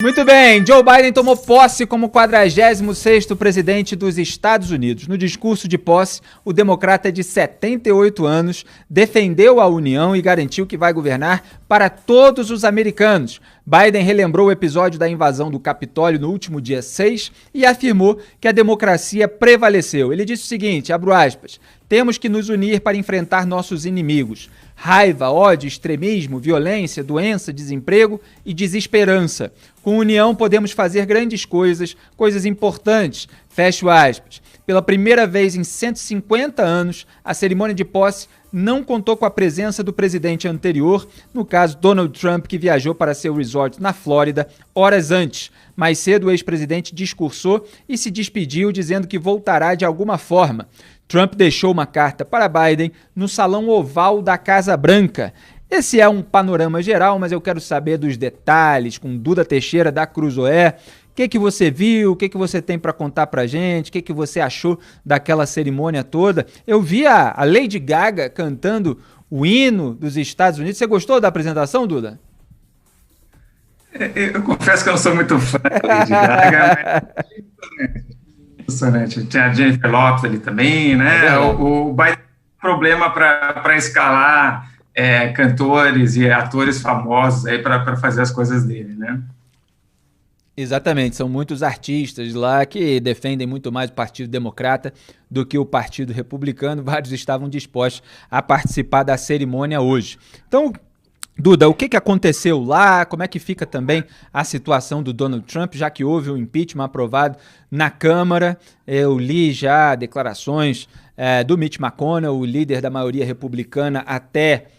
Muito bem, Joe Biden tomou posse como 46º presidente dos Estados Unidos. No discurso de posse, o democrata de 78 anos defendeu a União e garantiu que vai governar para todos os americanos. Biden relembrou o episódio da invasão do Capitólio no último dia 6 e afirmou que a democracia prevaleceu. Ele disse o seguinte, abro aspas, temos que nos unir para enfrentar nossos inimigos. Raiva, ódio, extremismo, violência, doença, desemprego e desesperança. Com união podemos fazer grandes coisas, coisas importantes. Fecho aspas. Pela primeira vez em 150 anos, a cerimônia de posse não contou com a presença do presidente anterior, no caso Donald Trump, que viajou para seu resort na Flórida horas antes. Mais cedo, o ex-presidente discursou e se despediu, dizendo que voltará de alguma forma. Trump deixou uma carta para Biden no Salão Oval da Casa Branca. Esse é um panorama geral, mas eu quero saber dos detalhes com Duda Teixeira da Cruzoé. O que você viu? O que você tem para contar para a gente? O que você achou daquela cerimônia toda? Eu vi a Lady Gaga cantando o hino dos Estados Unidos. Você gostou da apresentação, Duda? Eu confesso que eu não sou muito fã da Lady Gaga, mas impressionante. Tinha a Jennifer Lopez ali também, né? O Biden tem problema para escalar cantores e atores famosos aí para fazer as coisas dele, né? Exatamente, são muitos artistas lá que defendem muito mais o Partido Democrata do que o Partido Republicano. Vários estavam dispostos a participar da cerimônia hoje. Então, Duda, o que aconteceu lá? Como é que fica também a situação do Donald Trump, já que houve o impeachment aprovado na Câmara? Eu li já declarações do Mitch McConnell, o líder da maioria republicana, até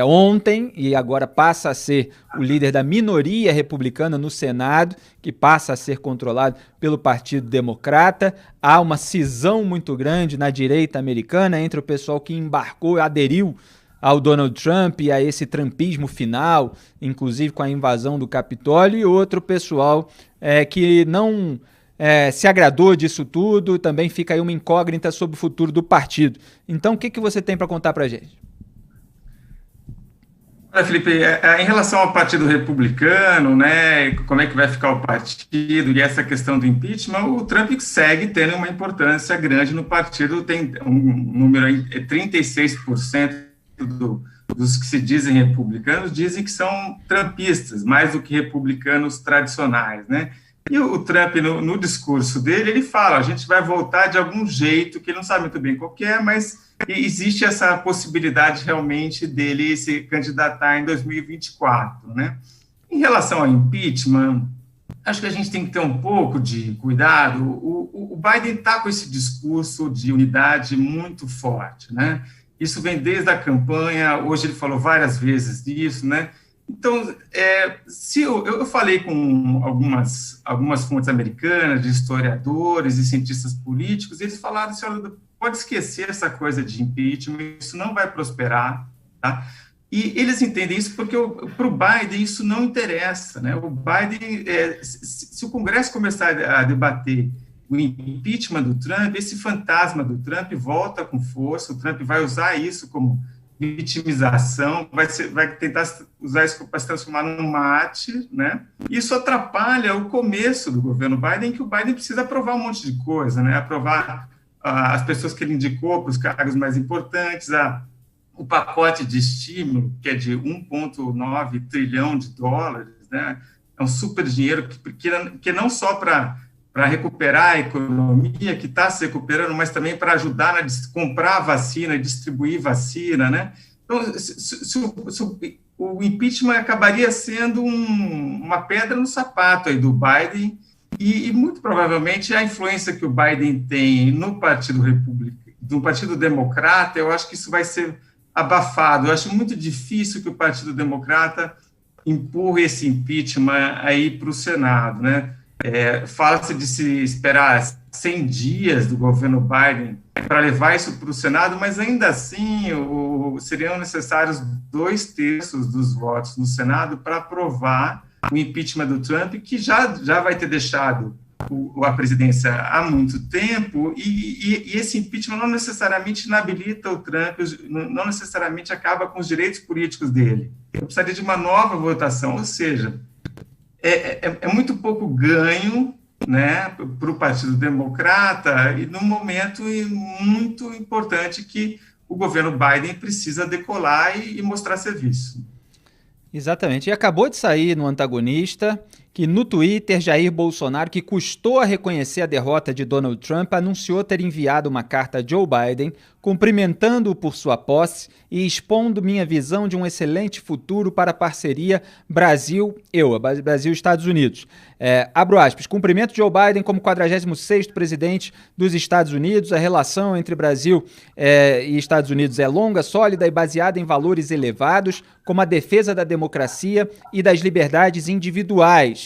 ontem, e agora passa a ser o líder da minoria republicana no Senado, que passa a ser controlado pelo Partido Democrata. Há uma cisão muito grande na direita americana entre o pessoal que embarcou, aderiu ao Donald Trump e a esse trumpismo final, inclusive com a invasão do Capitólio, e outro pessoal que não se agradou disso tudo. Também fica aí uma incógnita sobre o futuro do partido. Então, o que você tem para contar para a gente? Olha, Felipe, em relação ao Partido Republicano, né, como é que vai ficar o partido e essa questão do impeachment, o Trump segue tendo uma importância grande no partido, tem um número aí, 36% dos que se dizem republicanos dizem que são trumpistas, mais do que republicanos tradicionais, né? E o Trump, no discurso dele, ele fala, a gente vai voltar de algum jeito, que ele não sabe muito bem qual que é, mas existe essa possibilidade realmente dele se candidatar em 2024, né? Em relação ao impeachment, acho que a gente tem que ter um pouco de cuidado. O Biden está com esse discurso de unidade muito forte, né? Isso vem desde a campanha, hoje ele falou várias vezes disso, né? Então, se eu falei com algumas fontes americanas, de historiadores e cientistas políticos, eles falaram assim, olha, pode esquecer essa coisa de impeachment, isso não vai prosperar, tá? E eles entendem isso porque para o Biden isso não interessa, né? O Biden, se o Congresso começar a debater o impeachment do Trump, esse fantasma do Trump volta com força, o Trump vai usar isso como vitimização, vai tentar usar isso para se transformar num mártir, né? Isso atrapalha o começo do governo Biden, que o Biden precisa aprovar um monte de coisa, né? Aprovar as pessoas que ele indicou para os cargos mais importantes, o pacote de estímulo, que é de 1,9 trilhão de dólares, né? É um super dinheiro que não só para recuperar a economia, que está se recuperando, mas também para ajudar a comprar vacina e distribuir vacina, né? Então, o impeachment acabaria sendo uma pedra no sapato aí do Biden e muito provavelmente a influência que o Biden tem no Partido Democrata, eu acho que isso vai ser abafado. Eu acho muito difícil que o Partido Democrata empurre esse impeachment aí para o Senado, né? Fala-se de se esperar 100 dias do governo Biden para levar isso para o Senado, mas ainda assim seriam necessários 2/3 dos votos no Senado para aprovar o impeachment do Trump, que já vai ter deixado a presidência há muito tempo, e esse impeachment não necessariamente inabilita o Trump, não necessariamente acaba com os direitos políticos dele. Precisaria de uma nova votação, ou seja, é muito pouco ganho, né, para o Partido Democrata, e num momento muito importante que o governo Biden precisa decolar e mostrar serviço. Exatamente. E acabou de sair no Antagonista que no Twitter, Jair Bolsonaro, que custou a reconhecer a derrota de Donald Trump, anunciou ter enviado uma carta a Joe Biden, cumprimentando-o por sua posse e expondo minha visão de um excelente futuro para a parceria Brasil-EUA, Brasil-Estados Unidos. Abro aspas, cumprimento Joe Biden como 46º presidente dos Estados Unidos. A relação entre Brasil e Estados Unidos é longa, sólida e baseada em valores elevados, como a defesa da democracia e das liberdades individuais.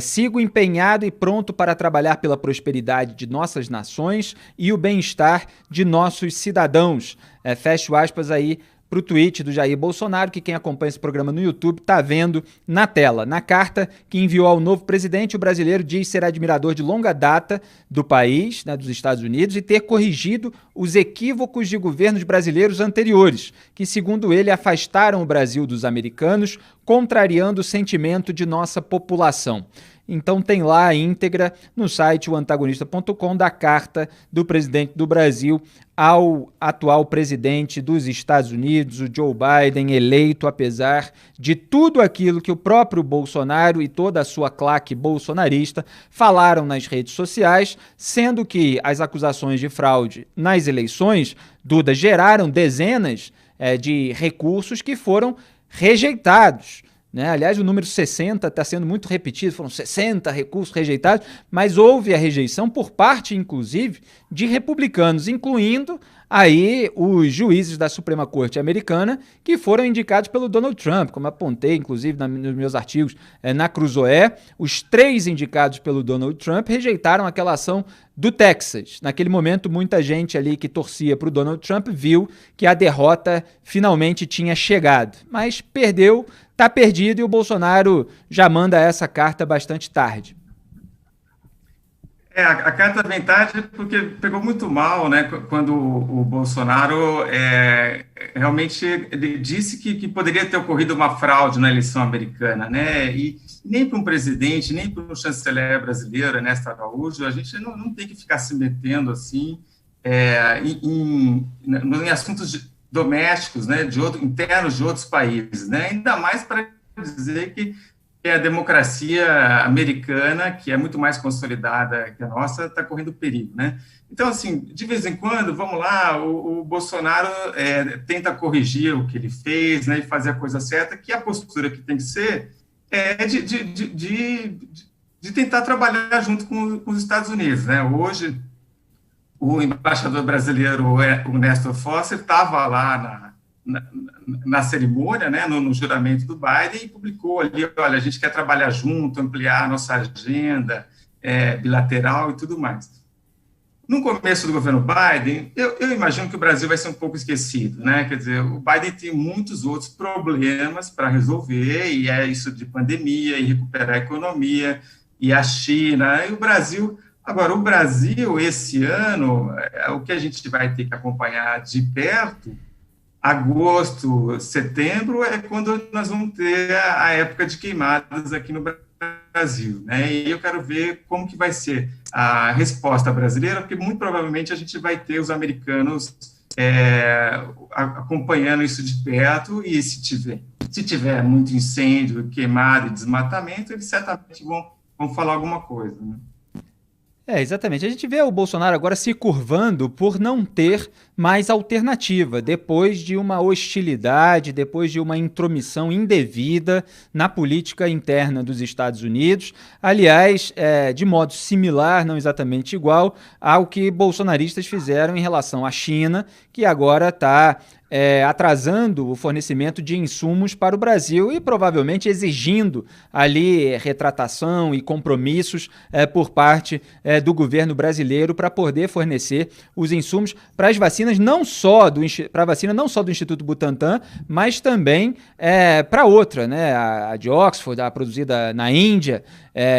Sigo empenhado e pronto para trabalhar pela prosperidade de nossas nações e o bem-estar de nossos cidadãos. Fecho aspas aí para o tweet do Jair Bolsonaro, que quem acompanha esse programa no YouTube está vendo na tela. Na carta que enviou ao novo presidente, o brasileiro diz ser admirador de longa data do país, né, dos Estados Unidos, e ter corrigido os equívocos de governos brasileiros anteriores, que, segundo ele, afastaram o Brasil dos americanos, contrariando o sentimento de nossa população. Então tem lá a íntegra no site oantagonista.com da carta do presidente do Brasil ao atual presidente dos Estados Unidos, o Joe Biden, eleito apesar de tudo aquilo que o próprio Bolsonaro e toda a sua claque bolsonarista falaram nas redes sociais, sendo que as acusações de fraude nas eleições, Duda, geraram dezenas de recursos que foram rejeitados. Aliás, o número 60 está sendo muito repetido, foram 60 recursos rejeitados, mas houve a rejeição por parte, inclusive, de republicanos, incluindo aí os juízes da Suprema Corte americana que foram indicados pelo Donald Trump, como apontei, inclusive, nos meus artigos na Cruzoé. Os 3 indicados pelo Donald Trump rejeitaram aquela ação do Texas. Naquele momento, muita gente ali que torcia para o Donald Trump viu que a derrota finalmente tinha chegado, mas perdeu. Está perdido e o Bolsonaro já manda essa carta bastante tarde. A carta vem tarde porque pegou muito mal, né, quando o Bolsonaro realmente ele disse que poderia ter ocorrido uma fraude na eleição americana, né, e nem para um presidente, nem para um chanceler brasileiro, Ernesto Araújo, a gente não tem que ficar se metendo assim em assuntos domésticos, né, internos de outros países, né, ainda mais para dizer que a democracia americana, que é muito mais consolidada que a nossa, está correndo perigo, né? Então, assim, de vez em quando, vamos lá, o Bolsonaro tenta corrigir o que ele fez, né, e fazer a coisa certa, que a postura que tem que ser de tentar trabalhar junto com os Estados Unidos, né? Hoje, o embaixador brasileiro, o Nestor Foster, estava lá na cerimônia, né, no juramento do Biden, e publicou ali, olha, a gente quer trabalhar junto, ampliar a nossa agenda bilateral e tudo mais. No começo do governo Biden, eu imagino que o Brasil vai ser um pouco esquecido, né, quer dizer, o Biden tem muitos outros problemas para resolver, e é isso de pandemia, e recuperar a economia, e a China, e o Brasil... Agora, o Brasil, esse ano, o que a gente vai ter que acompanhar de perto, agosto, setembro, é quando nós vamos ter a época de queimadas aqui no Brasil, né? E eu quero ver como que vai ser a resposta brasileira, porque muito provavelmente a gente vai ter os americanos acompanhando isso de perto, e se tiver muito incêndio, queimado e desmatamento, eles certamente vão falar alguma coisa, né? Exatamente. A gente vê o Bolsonaro agora se curvando por não ter mais alternativa, depois de uma hostilidade, depois de uma intromissão indevida na política interna dos Estados Unidos. Aliás, de modo similar, não exatamente igual, ao que bolsonaristas fizeram em relação à China, que agora está atrasando o fornecimento de insumos para o Brasil e provavelmente exigindo ali retratação e compromissos por parte do governo brasileiro para poder fornecer os insumos para as vacinas, para a vacina não só do Instituto Butantan, mas também para outra, né, a de Oxford, a produzida na Índia,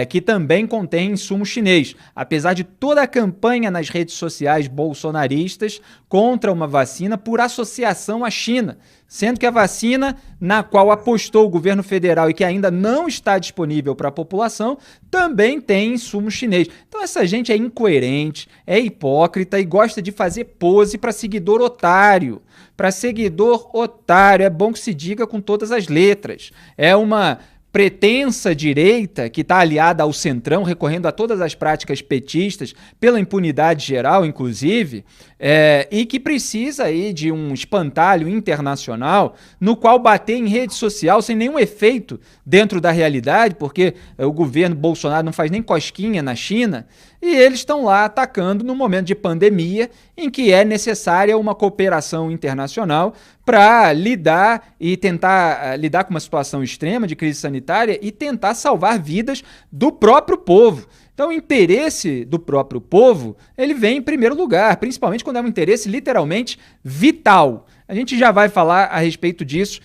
que também contém insumo chinês. Apesar de toda a campanha nas redes sociais bolsonaristas contra uma vacina por associação à China, sendo que a vacina na qual apostou o governo federal e que ainda não está disponível para a população também tem insumo chinês. Então essa gente é incoerente, é hipócrita e gosta de fazer pose para seguidor otário. Para seguidor otário, é bom que se diga com todas as letras. É uma pretensa direita que está aliada ao centrão, recorrendo a todas as práticas petistas, pela impunidade geral, inclusive, e que precisa aí de um espantalho internacional no qual bater em rede social sem nenhum efeito dentro da realidade, porque o governo Bolsonaro não faz nem cosquinha na China, e eles estão lá atacando no momento de pandemia em que é necessária uma cooperação internacional para lidar e tentar lidar com uma situação extrema de crise sanitária e tentar salvar vidas do próprio povo. Então, o interesse do próprio povo, ele vem em primeiro lugar, principalmente quando é um interesse literalmente vital. A gente já vai falar a respeito disso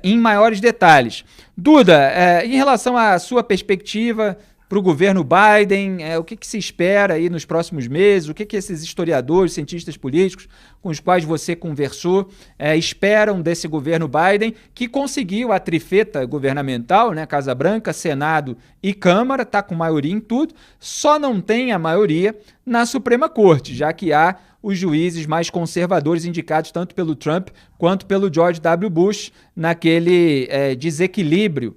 em maiores detalhes. Duda, em relação à sua perspectiva para o governo Biden, o que se espera aí nos próximos meses, o que esses historiadores, cientistas políticos com os quais você conversou esperam desse governo Biden, que conseguiu a trifeta governamental, né, Casa Branca, Senado e Câmara, está com maioria em tudo, só não tem a maioria na Suprema Corte, já que há os juízes mais conservadores indicados tanto pelo Trump quanto pelo George W. Bush naquele desequilíbrio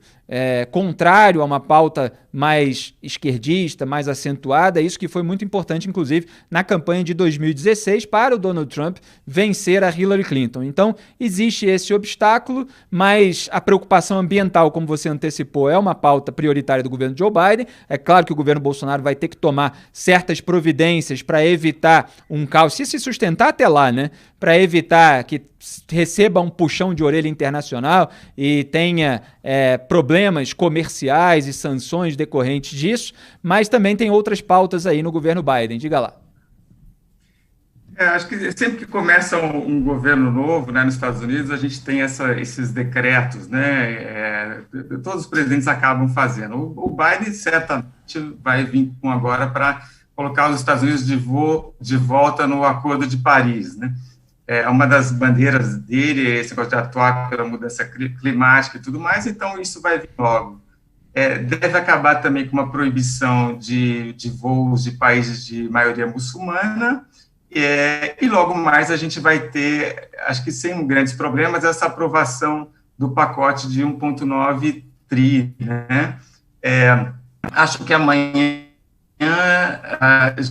contrário a uma pauta mais esquerdista, mais acentuada, isso que foi muito importante, inclusive, na campanha de 2016 para o Donald Trump vencer a Hillary Clinton. Então, existe esse obstáculo, mas a preocupação ambiental, como você antecipou, é uma pauta prioritária do governo Joe Biden. É claro que o governo Bolsonaro vai ter que tomar certas providências para evitar um caos, se sustentar até lá, né? Para evitar que receba um puxão de orelha internacional e tenha problemas comerciais e sanções decorrentes disso, mas também tem outras pautas aí no governo Biden. Diga lá. Acho que sempre que começa um governo novo, né, nos Estados Unidos, a gente tem esses decretos, né, todos os presidentes acabam fazendo. O Biden certamente vai vir com agora para colocar os Estados Unidos de volta no Acordo de Paris, né. Uma das bandeiras dele é esse negócio de atuar pela mudança climática e tudo mais, então isso vai vir logo. Deve acabar também com uma proibição de voos de países de maioria muçulmana, e logo mais a gente vai ter, acho que sem grandes problemas, essa aprovação do pacote de 1,9 tri, né? Acho que amanhã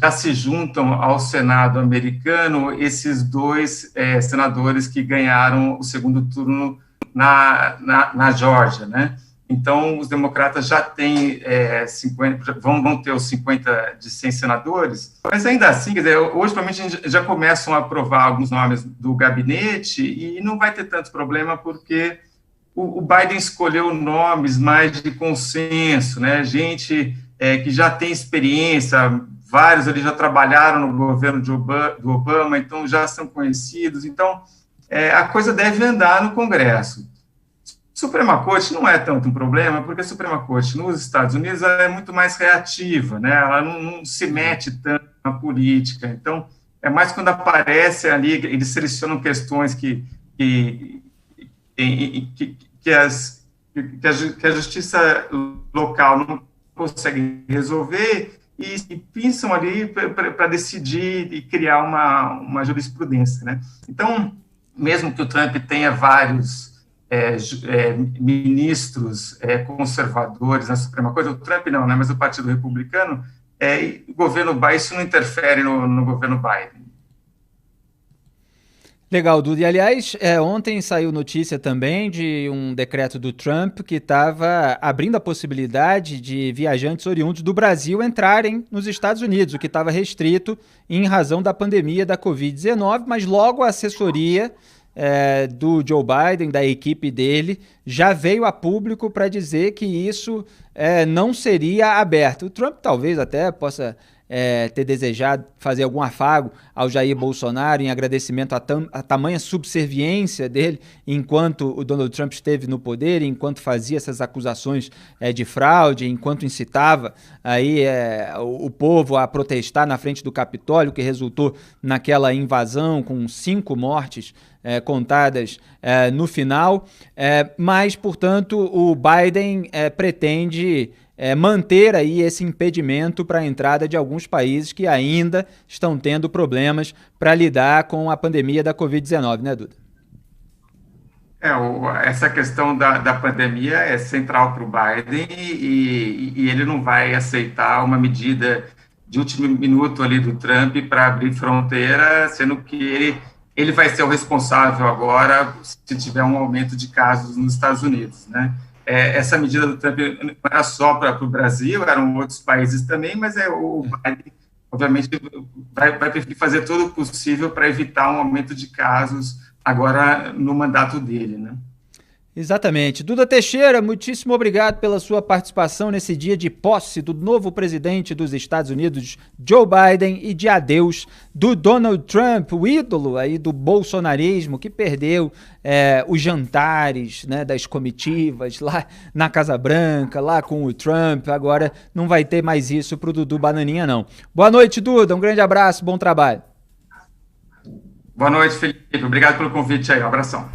já se juntam ao Senado americano esses dois senadores que ganharam o segundo turno na Geórgia, né? Então, os democratas já têm 50, vão ter os 50 de 100 senadores, mas ainda assim, quer dizer, hoje, provavelmente, já começam a aprovar alguns nomes do gabinete e não vai ter tanto problema, porque o Biden escolheu nomes mais de consenso, né? Gente que já tem experiência, vários ali já trabalharam no governo do Obama, então já são conhecidos, então a coisa deve andar no Congresso. Suprema Corte não é tanto um problema, porque a Suprema Corte nos Estados Unidos ela é muito mais reativa, né? Ela não se mete tanto na política, então é mais quando aparece ali, eles selecionam questões que a justiça local não consegue resolver e pensam ali para decidir e criar uma jurisprudência, né? Então, mesmo que o Trump tenha vários ministros conservadores na Suprema Corte, o Trump não, né, mas o Partido Republicano, o governo Biden, isso não interfere no governo Biden. Legal, Duda. E, aliás, ontem saiu notícia também de um decreto do Trump que estava abrindo a possibilidade de viajantes oriundos do Brasil entrarem nos Estados Unidos, o que estava restrito em razão da pandemia da Covid-19, mas logo a assessoria do Joe Biden, da equipe dele, já veio a público para dizer que isso não seria aberto. O Trump talvez até possa ter desejado fazer algum afago ao Jair Bolsonaro em agradecimento à tamanha subserviência dele enquanto o Donald Trump esteve no poder, enquanto fazia essas acusações de fraude, enquanto incitava aí o povo a protestar na frente do Capitólio, que resultou naquela invasão com 5 mortes contadas no final, mas, portanto, o Biden pretende manter aí esse impedimento para a entrada de alguns países que ainda estão tendo problemas para lidar com a pandemia da Covid-19, né, Duda? Essa questão da pandemia é central para o Biden e ele não vai aceitar uma medida de último minuto ali do Trump para abrir fronteira, sendo que ele vai ser o responsável agora se tiver um aumento de casos nos Estados Unidos, né? Essa medida do Trump não era só para o Brasil, eram outros países também, mas o Biden, obviamente, vai preferir fazer tudo o possível para evitar um aumento de casos agora no mandato dele, né? Exatamente. Duda Teixeira, muitíssimo obrigado pela sua participação nesse dia de posse do novo presidente dos Estados Unidos, Joe Biden, e de adeus do Donald Trump, o ídolo aí do bolsonarismo, que perdeu os jantares, né, das comitivas lá na Casa Branca, lá com o Trump. Agora não vai ter mais isso pro Dudu Bananinha, não. Boa noite, Duda. Um grande abraço, bom trabalho. Boa noite, Felipe. Obrigado pelo convite aí. Um abração.